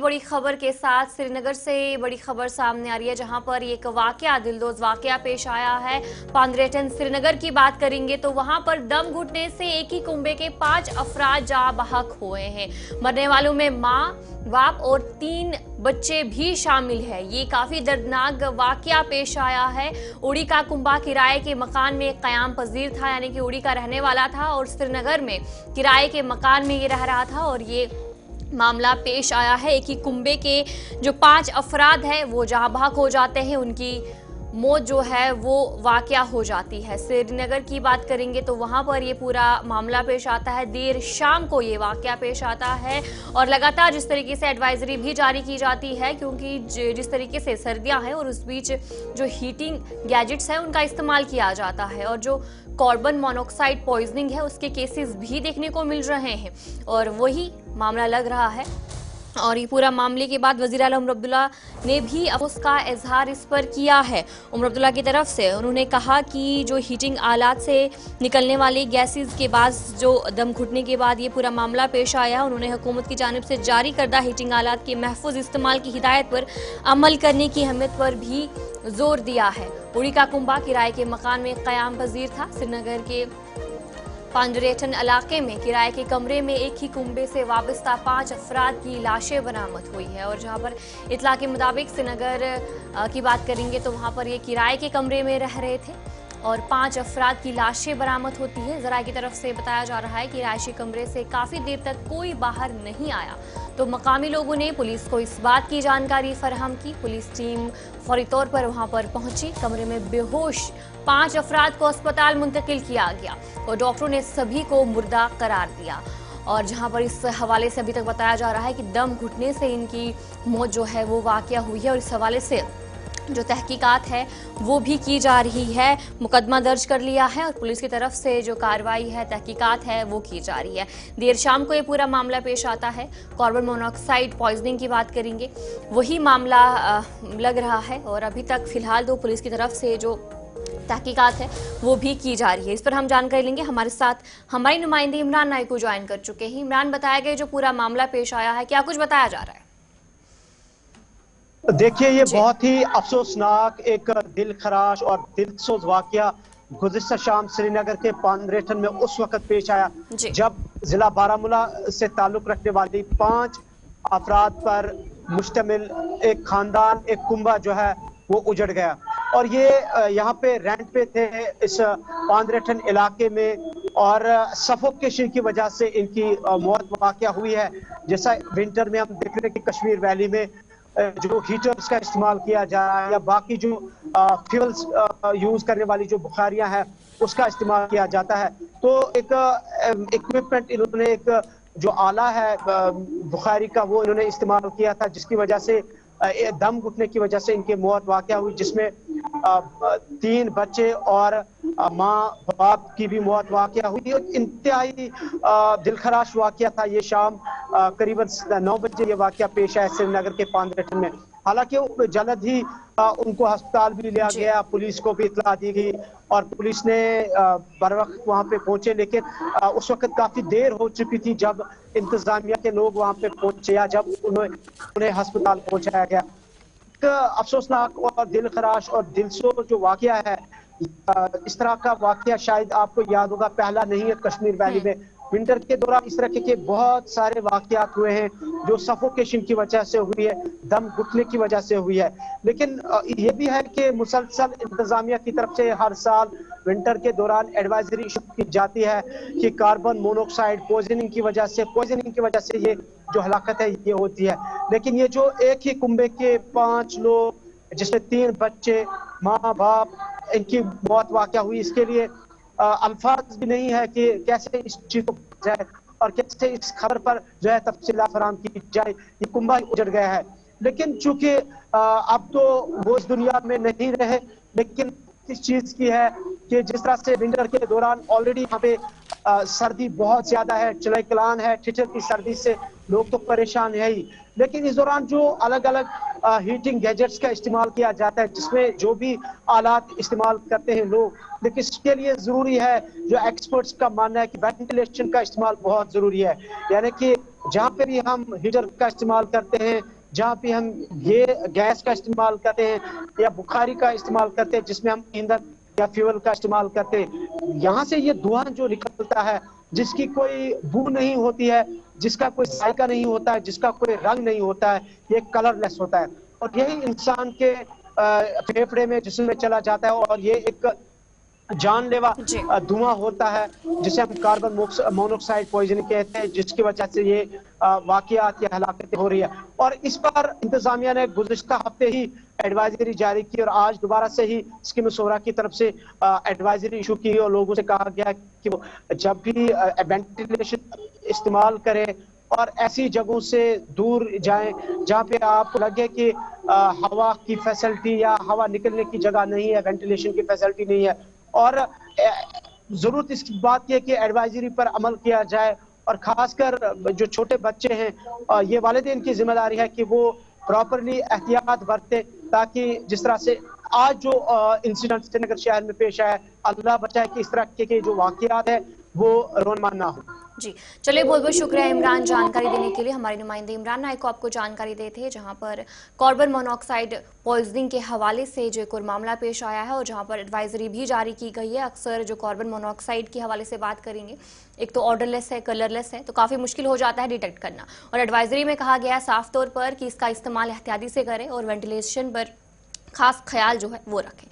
बड़ी खबर के साथ श्रीनगर से बड़ी खबर सामने आ रही है, जहां पर एक वाकया, दिलदोज वाकया पेश आया है। पांद्रेटन श्रीनगर की बात करेंगे तो वहां पर दम घुटने से एक ही कुंबे के 5 अफराद जाँ बहक हुए हैं। मरने वालों में मां, बाप और 3 बच्चे भी शामिल है। ये काफी दर्दनाक वाकया पेश आया है। उड़ी का कुंबा किराए के मकान में कयाम पजीर था, यानी कि उड़ी का रहने वाला था और श्रीनगर में किराए के मकान में ये रह रहा था और ये मामला पेश आया है। एक ही कुंबे के जो 5 अफराद हैं वो जहां बहक हो जाते हैं, उनकी मौत जो है वो वाकया हो जाती है। श्रीनगर की बात करेंगे तो वहां पर ये पूरा मामला पेश आता है। देर शाम को ये वाकया पेश आता है और लगातार जिस तरीके से एडवाइजरी भी जारी की जाती है, क्योंकि जिस तरीके से सर्दियां हैं और उस बीच जो हीटिंग गैजेट्स हैं उनका इस्तेमाल किया जाता है और जो कार्बन मोनोऑक्साइड पॉइजनिंग है उसके केसेस भी देखने को मिल रहे हैं और वही मामला लग रहा है। और ये पूरा मामले के बाद वज़ीर आला उमर अब्दुल्ला ने भी अफसोस का इजहार इस पर किया है। उमर अब्दुल्ला की तरफ से उन्होंने कहा कि जो हीटिंग आलात से निकलने वाली गैसेस के बाद जो दम घुटने के बाद ये पूरा मामला पेश आया, उन्होंने हुकूमत की जानिब से जारी करदा हीटिंग आलात के महफूज इस्तेमाल की हिदायत पर अमल करने की अहमियत पर भी जोर दिया है। उड़ी का कुंबा किराए के मकान में कयाम पजीर था। श्रीनगर के पांद्रेटन इलाके में किराए के कमरे में एक ही कुंबे से वाबस्ता 5 अफराद की लाशें बरामद हुई है और जहां पर इतला के मुताबिक श्रीनगर की बात करेंगे तो वहां पर ये किराए के कमरे में रह रहे थे और 5 अफराद की लाशें बरामद होती है। ज़राए की तरफ से बताया जा रहा है कि रिहायशी कमरे से काफ़ी देर तक कोई बाहर नहीं आया तो मकामी लोगों ने पुलिस को इस बात की जानकारी फराहम की। पुलिस टीम फौरी तौर पर वहां पर पहुंची। कमरे में बेहोश 5 अफराद को अस्पताल मुंतकिल किया गया और डॉक्टरों ने सभी को मुर्दा करार दिया। और जहां पर इस हवाले से अभी तक बताया जा रहा है कि दम घुटने से इनकी मौत जो है वो वाकया हुई है और इस हवाले से जो तहकीकात है वो भी की जा रही है। मुकदमा दर्ज कर लिया है और पुलिस की तरफ से जो कार्रवाई है, तहकीकात है वो की जा रही है। देर शाम को ये पूरा मामला पेश आता है। कार्बन मोनोऑक्साइड पॉइजनिंग की बात करेंगे, वही मामला लग रहा है और अभी तक फिलहाल तो पुलिस की तरफ से जो तहकीकात है वो भी की जा रही है। इस पर हम जानकारी लेंगे। हमारे साथ हमारी नुमाइंदे इमरान नाइक को ज्वाइन कर चुके हैं। इमरान, बताया गया जो पूरा मामला पेश आया है, क्या कुछ बताया जा रहा है? देखिए, ये बहुत ही अफसोसनाक, एक दिल खराश और दिलसोज वाकया गुज़िश्ता शाम श्रीनगर के पांद्रेटन में उस वक्त पेश आया जब जिला बारामूला से ताल्लुक रखने वाली 5 अफराद पर मुश्तमिल एक खानदान, एक कुंबा जो है वो उजड़ गया। और ये यहाँ पे रेंट पे थे इस पांद्रेटन इलाके में और सफोकेशन की वजह से इनकी मौत वाकया हुई है। जैसा विंटर में हम देख रहे हैं कि कश्मीर वैली में जो हीटर्स का इस्तेमाल किया जा रहा है या बाकी जो फ्यूल्स यूज करने वाली जो बुखारियां हैं उसका इस्तेमाल किया जाता है, तो एक इक्विपमेंट इन्होंने, एक जो आला है बुखारी का, वो इन्होंने इस्तेमाल किया था, जिसकी वजह से दम घुटने की वजह से इनकी मौत वाकया हुई, जिसमें 3 बच्चे और माँ बाप की भी मौत वाकया हुई। और इंतहाई दिलखराश वाकया था ये। शाम करीबन 9 बजे ये वाकया पेश आया श्रीनगर के पांद्रेटन में। हालांकि जल्द ही उनको अस्पताल भी लिया गया, पुलिस को भी इतला दी गई और पुलिस ने बर वक्त वहां पे पहुंचे, लेकिन उस वक्त काफी देर हो चुकी थी जब इंतजामिया के लोग वहां पे पहुंचे या जब उन्हें अस्पताल पहुंचाया गया। अफसोसनाक और दिल खराश और दिलसोज जो वाकया है, इस तरह का वाकया शायद आपको याद होगा पहला नहीं है कश्मीर वैली में। विंटर के दौरान इस तरह के बहुत सारे वाकयात हुए हैं जो सफोकेशन की वजह से हुई है, दम घुटने की वजह से हुई है। लेकिन ये भी है कि मुसलसल इंतजामिया की तरफ से हर साल विंटर के दौरान एडवाइजरी इशू की जाती है कि कार्बन मोनोऑक्साइड पॉइजनिंग की वजह से ये जो हलाकत है ये होती है। लेकिन ये जो एक ही कुंबे के 5 लोग जिसमें 3 बच्चे, माँ बाप, इनकी मौत वाकया हुई, इसके लिए अल्फाज भी नहीं है कि कैसे इस चीज को जाए और कैसे इस खबर पर जो है तफसीलात फराहम की जाए। ये कुंबा उजड़ गया है, लेकिन चूंकि अब तो वो इस दुनिया में नहीं रहे, लेकिन इस चीज की है कि जिस तरह से विंटर के दौरान ऑलरेडी यहाँ पे सर्दी बहुत ज्यादा है, चले कलान है, ठिठुर की सर्दी से लोग तो परेशान है ही, लेकिन इस दौरान जो अलग अलग हीटिंग गैजेट्स का इस्तेमाल किया जाता है, जिसमें जो भी आलात इस्तेमाल करते हैं लोग, लेकिन इसके लिए जरूरी है, जो एक्सपर्ट्स का मानना है कि वेंटिलेशन का इस्तेमाल बहुत जरूरी है। यानी कि जहाँ पे भी हम हीटर का इस्तेमाल करते हैं, जहाँ पे हम ये गैस का इस्तेमाल करते हैं या बुखारी का इस्तेमाल करते हैं, जिसमें हम ईंधन या फ्यूल का इस्तेमाल करते हैं, यहाँ से ये धुआं जो निकलता है, जिसकी कोई बू नहीं होती है, जिसका कोई जायका नहीं होता है, जिसका कोई रंग नहीं होता है, ये कलरलेस होता है, और यही इंसान के फेफड़े में, जिस्म में चला जाता है, और ये एक जानलेवा धुआं होता है, जिसे हम कार्बन मोनोऑक्साइड पॉइजनिंग कहते हैं, जिसकी वजह से ये वाकयात या हलाकतें हो रही है। और इस पर इंतजामिया ने गुज़िश्ता हफ्ते ही एडवाइजरी जारी की, और आज दोबारा से ही स्कीम शोरा की तरफ से एडवाइजरी इशू की, और लोगों से कहा गया कि वो जब भी वेंटिलेशन इस्तेमाल करें और ऐसी जगहों से दूर जाएं जहां पे आपको लगे कि हवा की फैसिलिटी या हवा निकलने की जगह नहीं है, वेंटिलेशन की फैसिलिटी नहीं है। और जरूरत इस बात की है कि एडवाइजरी पर अमल किया जाए, और खासकर जो छोटे बच्चे हैं, ये वालिदैन की जिम्मेदारी है कि वो प्रॉपरली एहतियात बरते, ताकि जिस तरह से आज जो इंसिडेंट श्रीनगर शहर में पेश आया, अल्लाह बचाए कि इस तरह के जो वाकयात है वो रोनमा ना हो। जी चलिए, बहुत बहुत शुक्रिया इमरान जानकारी देने के लिए। हमारे नुमाइंदे इमरान नाइक को आपको जानकारी देते हैं, जहां पर कार्बन मोनोऑक्साइड पॉइजनिंग के हवाले से जो एक और मामला पेश आया है, और जहां पर एडवाइजरी भी जारी की गई है। अक्सर जो कार्बन मोनोऑक्साइड के हवाले से बात करेंगे, एक तो ऑर्डरलेस है, कलरलेस है, तो काफ़ी मुश्किल हो जाता है डिटेक्ट करना, और एडवाइजरी में कहा गया है साफ तौर पर कि इसका इस्तेमाल एहतियाती से करें और वेंटिलेशन पर खास ख्याल जो है वो रखें।